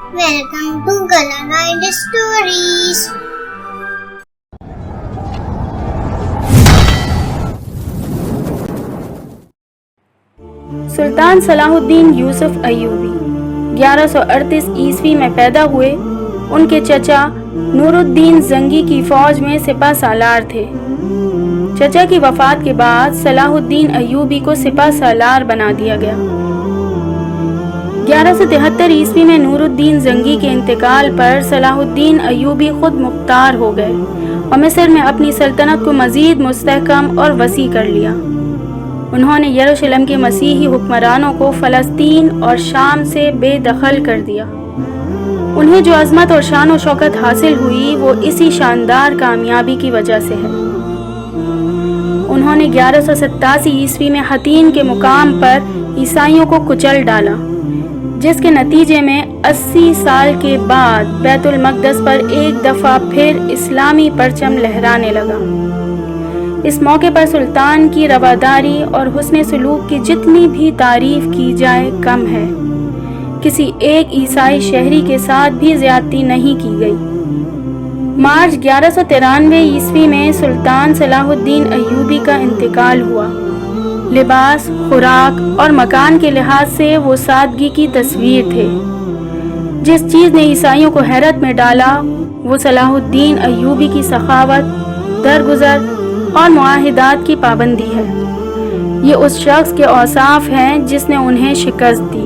Welcome to Galana Stories. Sultan Salahuddin Yusuf Ayyubi 1138 ईस्वी में पैदा हुए। उनके चचा नूरुद्दीन जंगी की फौज में सिपा सालार थे। चचा की वफात के बाद सलाहुद्दीन अय्यूबी को सिपा सालार बना दिया गया। 1173 ईस्वी में नूरुद्दीन जंगी के इंतकाल पर सलाहुद्दीन अय्यूबी खुद मुख्तार हो गए और मिस्र में अपनी सल्तनत को मज़ीद मुस्तहकम और वसी कर लिया। उन्होंने यरूशलेम के मसीही हुक्मरानों को फ़लस्तीन और शाम से बेदखल कर दिया। उन्हें जो अज़मत और शान और शौकत हासिल हुई वो इसी शानदार कामयाबी की वजह से है। उन्होंने 1187 ईस्वी में हतीन के मुकाम पर ईसाइयों को कुचल डाला, जिसके नतीजे में 80 साल के बाद बैतुल मक़दस पर एक दफ़ा फिर इस्लामी परचम लहराने लगा। इस मौके पर सुल्तान की रवादारी और हुस्न सलूक की जितनी भी तारीफ़ की जाए कम है। किसी एक ईसाई शहरी के साथ भी ज़्यादती नहीं की गई। मार्च 1193 ईस्वी में सुल्तान सलाहुद्दीन अय्यूबी का इंतकाल हुआ। लिबास, खुराक और मकान के लिहाज से वो सादगी की तस्वीर थे। जिस चीज़ ने ईसाइयों को हैरत में डाला वो सलाहुद्दीन अय्यूबी की सखावत, दरगुजर और मुआहिदात की पाबंदी है। ये उस शख्स के औसाफ हैं जिसने उन्हें शिकस्त दी।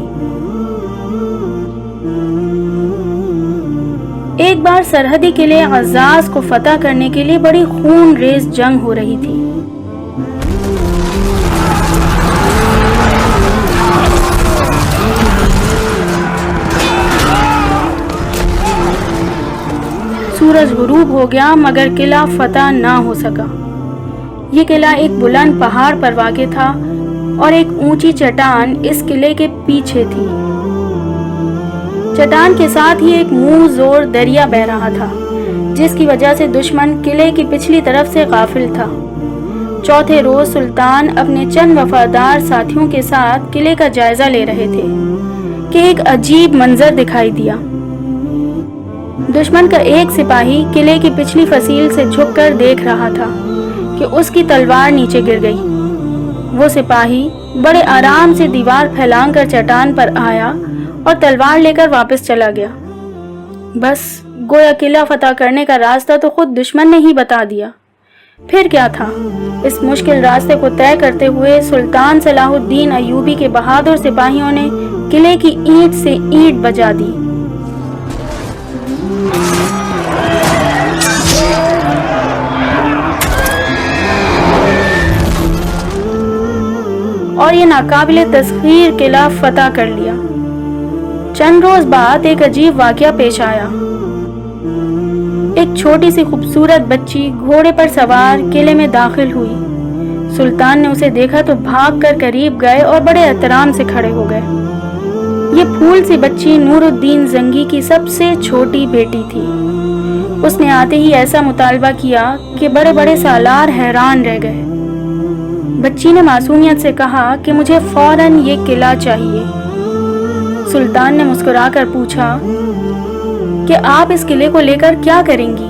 एक बार सरहदी किले अज़ाज़ को फतह करने के लिए बड़ी खून रेज़ जंग हो रही थी। सूरज गुरूब हो गया मगर किला फतह ना हो सका। ये किला एक बुलंद पहाड़ पर वाक़ था और एक ऊंची चट्टान इस किले के पीछे थी। चट्टान के साथ ही एक मुंह जोर दरिया बह रहा था, जिसकी वजह से दुश्मन किले की पिछली तरफ से गाफिल था। चौथे रोज सुल्तान अपने चंद वफादार साथियों के साथ किले का जायजा ले रहे थे कि एक अजीब मंजर दिखाई दिया। दुश्मन का एक सिपाही किले की पिछली फसील से झुककर देख रहा था कि उसकी तलवार नीचे गिर गई। वो सिपाही बड़े आराम से दीवार फैलाकर चट्टान पर आया और तलवार लेकर वापस चला गया। बस गोया किला फतह करने का रास्ता तो खुद दुश्मन ने ही बता दिया। फिर क्या था? इस मुश्किल रास्ते को तय करते हुए सुल्तान सलाहुद्दीन अय्यूबी के बहादुर सिपाहियों ने किले की ईंट से ईंट बजा दी। और ये नाकाबिले तस्खीर किला फतह कर लिया। चंद रोज बाद एक अजीब वाकया पेश आया। एक छोटी सी खूबसूरत बच्ची घोड़े पर सवार किले में दाखिल हुई। सुल्तान ने उसे देखा तो भागकर करीब गए और बड़े एहतराम से खड़े हो गए। ये फूल सी बच्ची नूरुद्दीन जंगी की सबसे छोटी बेटी थी। उसने आते ही ऐसा मुतालबा किया कि बड़े बड़े सालार हैरान रह गए। बच्ची ने मासूमियत से कहा कि मुझे फौरन ये किला चाहिए। सुल्तान ने मुस्कुराकर पूछा कि आप इस किले को लेकर क्या करेंगी?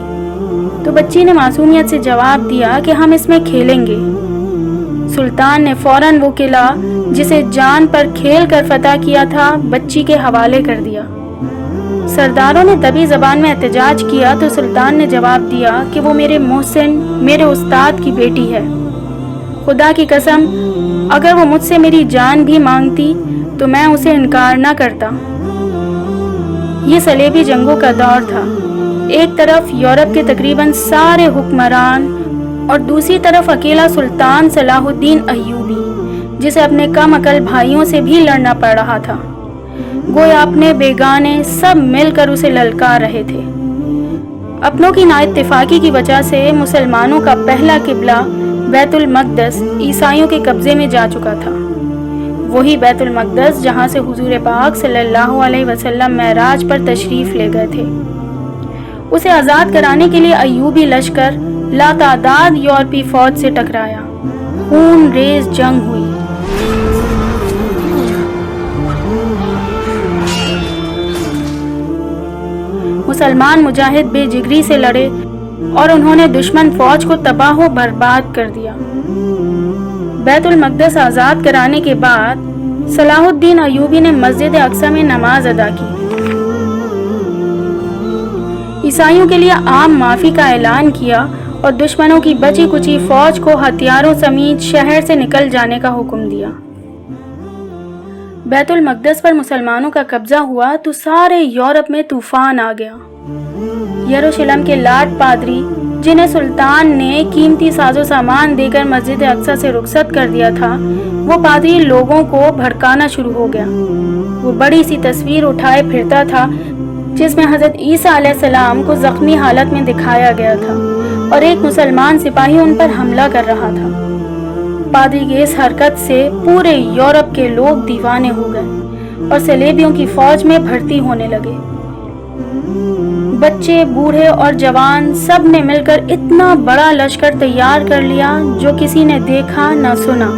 तो बच्ची ने मासूमियत से जवाब दिया कि हम इसमें खेलेंगे। सुल्तान ने फौरन वो किला जिसे जान पर खेल कर फतह किया था बच्ची के हवाले कर दिया। सरदारों ने तभी ज़बान में एहतजाज किया तो सुल्तान ने जवाब दिया कि वो मेरे मोहसिन, मेरे उस्ताद की बेटी है। खुदा की कसम, अगर वो मुझसे मेरी जान भी मांगती तो मैं उसे इनकार ना करता। ये सलेबी जंगों का दौर था। एक तरफ यूरोप के तकरीबन सारे हुक्मरान और दूसरी तरफ अकेला सुल्तान सलाहुद्दीन अय्यूबी, जिसे अपने कम अकल भाइयों से भी लड़ना पड़ रहा था। गोया अपने बेगाने सब मिलकर उसे ललकार रहे थे। अपनों की नाइत्तेफाकी की वजह से मुसलमानों का पहला किबला बैतुल मक़दस ईसाइयों के कब्जे में जा चुका था। वही बैतुल मक़दस जहाँ से हुजूर पाक सल्लल्लाहु अलैहि वसल्लम मेराज पर तशरीफ़ ले गए थे। उसे आज़ाद कराने के लिए अय्यूबी लश्कर लातादाद यूरोपी फौज से टकराया। खून रेज़ जंग हुई। مسلمان مجاہد بے جگری سے لڑے اور انہوں نے دشمن فوج کو تباہ و برباد کر دیا۔ بیت المقدس آزاد کرانے کے بعد صلاح الدین ایوبی نے مسجد اقصی میں نماز ادا کی، عیسائیوں کے لیے عام معافی کا اعلان کیا اور دشمنوں کی بچی کچی فوج کو ہتھیاروں سمیت شہر سے نکل جانے کا حکم دیا۔ بیت المقدس پر مسلمانوں کا قبضہ ہوا تو سارے یورپ میں طوفان آ گیا۔ یروشلم کے لاٹ پادری جنہیں سلطان نے قیمتی ساز و سامان دے کر مسجد اقصی سے رخصت کر دیا تھا، وہ پادری لوگوں کو بھڑکانا شروع ہو گیا۔ وہ بڑی سی تصویر اٹھائے پھرتا تھا جس میں حضرت عیسیٰ علیہ السلام کو زخمی حالت میں دکھایا گیا تھا اور ایک مسلمان سپاہی ان پر حملہ کر رہا تھا۔ پادری کی اس حرکت سے پورے یورپ کے لوگ دیوانے ہو گئے اور صلیبیوں کی فوج میں بھرتی ہونے لگے۔ بچے، بوڑھے اور جوان سب نے مل کر اتنا بڑا لشکر تیار کر لیا جو کسی نے دیکھا نہ سنا۔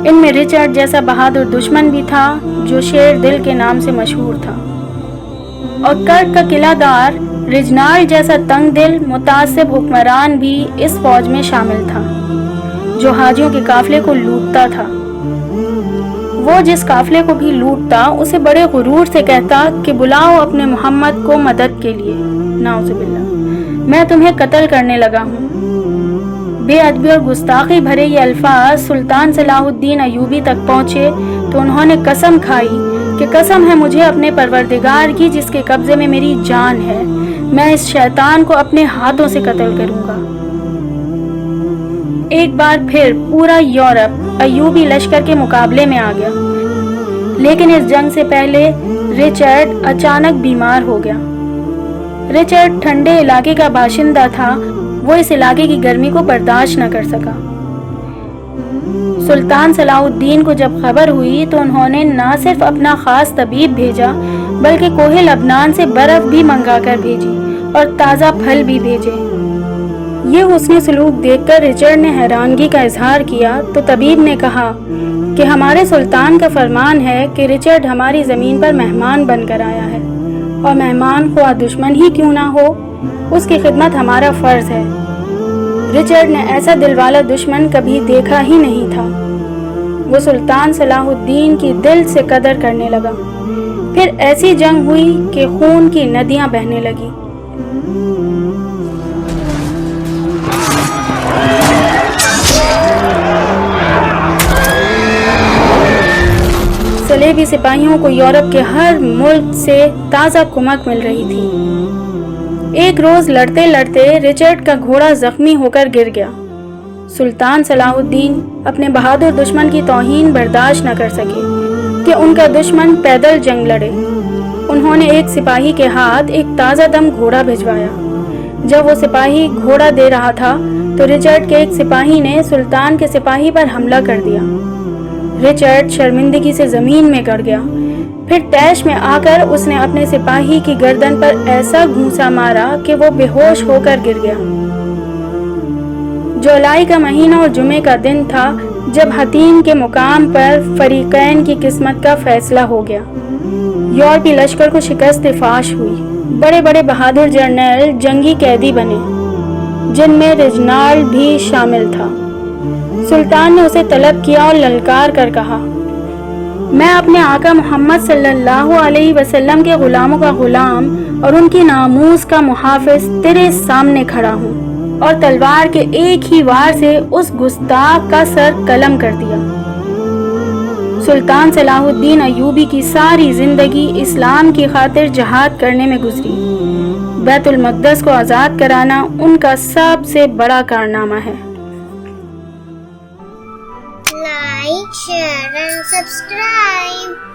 ان میں رچرڈ جیسا بہادر دشمن بھی تھا جو شیر دل کے نام سے مشہور تھا، اور کرک کا قلعہ دار رجنالڈ جیسا تنگ دل متعصب حکمران بھی اس فوج میں شامل تھا جو حاجیوں کے قافلے کو لوٹتا تھا۔ وہ جس قافلے کو بھی لوٹتا اسے بڑے غرور سے کہتا کہ بلاؤ اپنے محمد کو مدد کے لیے، نعوذ باللہ، میں تمہیں قتل کرنے لگا ہوں۔ بے ادبی اور گستاخی بھرے یہ الفاظ سلطان صلاح الدین ایوبی تک پہنچے تو انہوں نے قسم کھائی کہ قسم ہے مجھے اپنے پروردگار کی جس کے قبضے میں میری جان ہے، میں اس شیطان کو اپنے ہاتھوں سے قتل کروں گا۔ ایک بار پھر پورا یورپ ایوبی لشکر کے مقابلے میں آ گیا، لیکن اس جنگ سے پہلے رچرڈ اچانک بیمار ہو گیا۔ رچرڈ ٹھنڈے علاقے کا باشندہ تھا، وہ اس علاقے کی گرمی کو برداشت نہ کر سکا۔ سلطان صلاح الدین کو جب خبر ہوئی تو انہوں نے نہ صرف اپنا خاص طبیب بھیجا بلکہ کوہ لبنان سے برف بھی منگا کر بھیجی اور تازہ پھل بھی بھیجے۔ یہ حسن سلوک دیکھ کر رچرڈ نے حیرانگی کا اظہار کیا تو طبیب نے کہا کہ ہمارے سلطان کا فرمان ہے کہ رچرڈ ہماری زمین پر مہمان بن کر آیا ہے، اور مہمان خواہ دشمن ہی کیوں نہ ہو، اس کی خدمت ہمارا فرض ہے۔ رچرڈ نے ایسا دل والا دشمن کبھی دیکھا ہی نہیں تھا۔ وہ سلطان صلاح الدین کی دل سے قدر کرنے لگا۔ پھر ایسی جنگ ہوئی کہ خون کی ندیاں بہنے لگی۔ صلیبی سپاہیوں کو یورپ کے ہر ملک سے تازہ کمک مل رہی تھی۔ ایک روز لڑتے لڑتے رچرڈ کا گھوڑا زخمی ہو کر گر گیا۔ سلطان صلاح الدین اپنے بہادر دشمن کی توہین برداشت نہ کر سکے کہ ان کا دشمن پیدل جنگ لڑے۔ انہوں نے ایک سپاہی کے ہاتھ ایک تازہ دم گھوڑا بھجوایا۔ جب وہ سپاہی گھوڑا دے رہا تھا تو رچرڈ کے ایک سپاہی نے سلطان کے سپاہی پر حملہ کر دیا۔ رچرڈ شرمندگی سے زمین میں گڑ گیا۔ پھر طیش میں آ کر اس نے اپنے سپاہی کی گردن پر ایسا گھونسا مارا کہ وہ بے ہوش ہو کر گر گیا۔ جولائی کا مہینہ اور جمعے کا دن تھا جب حطین کے مقام پر فریقین کی قسمت کا فیصلہ ہو گیا۔ یورپی لشکر کو شکست فاش ہوئی۔ بڑے بڑے بہادر جرنیل جنگی قیدی بنے، جن میں رجنالڈ بھی شامل تھا۔ سلطان نے اسے طلب کیا اور للکار کر کہا، میں اپنے آقا محمد صلی اللہ علیہ وسلم کے غلاموں کا غلام اور ان کی ناموس کا محافظ تیرے سامنے کھڑا ہوں، اور تلوار کے ایک ہی وار سے اس گستاخ کا سر قلم کر دیا۔ سلطان صلاح الدین ایوبی کی ساری زندگی اسلام کی خاطر جہاد کرنے میں گزری۔ بیت المقدس کو آزاد کرانا ان کا سب سے بڑا کارنامہ ہے۔ Like, share and subscribe.